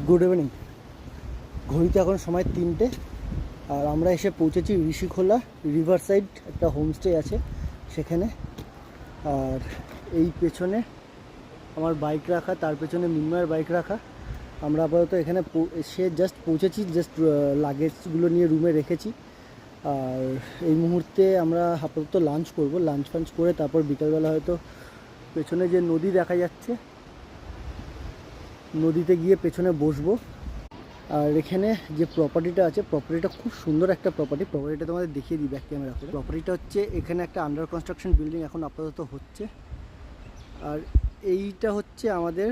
Good evening. ঘড়িতে এখন সময় 3টে, আর আমরা এসে পৌঁছেছি ঋষিখোলা রিভার সাইড একটা হোমস্টে আছে সেখানে। আর এই পেছনে আমার বাইক রাখা, তার পেছনে মিন্ময়ের বাইক রাখা। আমরা আপাতত এখানে এসে জাস্ট পৌঁছেছি, জাস্ট লাগেজগুলো নিয়ে রুমে রেখেছি। আর এই মুহূর্তে আমরা আপাতত লাঞ্চ করব, লাঞ্চ ফাঞ্চ করে তারপর বিকালবেলা হয়তো পেছনে যে নদী দেখা যাচ্ছে নদীতে গিয়ে পেছনে বসবো। আর এখানে যে প্রপার্টিটা আছে, প্রপার্টিটা খুব সুন্দর একটা প্রপার্টিটা তোমাদের দেখিয়ে দিই ব্যাক ক্যামেরা করে। প্রপার্টিটা হচ্ছে এখানে একটা আন্ডার কনস্ট্রাকশন বিল্ডিং এখন আপাতত হচ্ছে। আর এইটা হচ্ছে আমাদের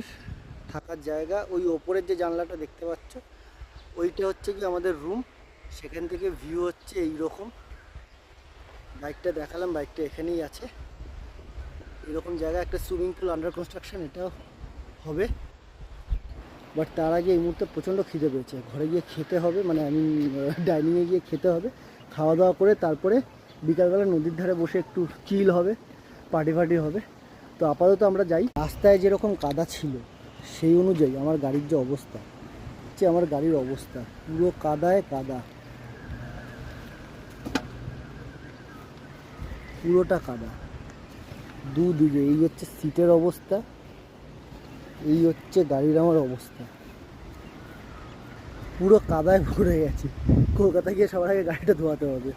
থাকার জায়গা। ওই ওপরের যে জানলাটা দেখতে পাচ্ছ ওইটা হচ্ছে কি আমাদের রুম। সেখান থেকে ভিউ হচ্ছে এই রকম। বাইকটা দেখালাম, বাইকটা এখানেই আছে। এরকম জায়গা, একটা সুইমিং পুল আন্ডার কনস্ট্রাকশন এটাও হবে। বাট তার আগে এই মুহূর্তে প্রচণ্ড খিদে পেয়েছে, ঘরে গিয়ে খেতে হবে, মানে আমি ডাইনিংয়ে গিয়ে খেতে হবে। খাওয়া দাওয়া করে তারপরে বিকালবেলা নদীর ধারে বসে একটু চিল হবে, পার্টি হবে। তো আপাতত আমরা যাই। রাস্তায় যেরকম কাদা ছিল সেই অনুযায়ী আমার গাড়ির যে অবস্থা হচ্ছে, আমার গাড়ির অবস্থা পুরো কাদায় কাদা, পুরোটা কাদা দুদিকে। এই হচ্ছে সিটের অবস্থা, এই হচ্ছে গাড়ির আমার অবস্থা, পুরো কাদায় ভরে গেছে। কলকাতা গিয়ে সবার আগে গাড়িটা ধোয়াতে হবে।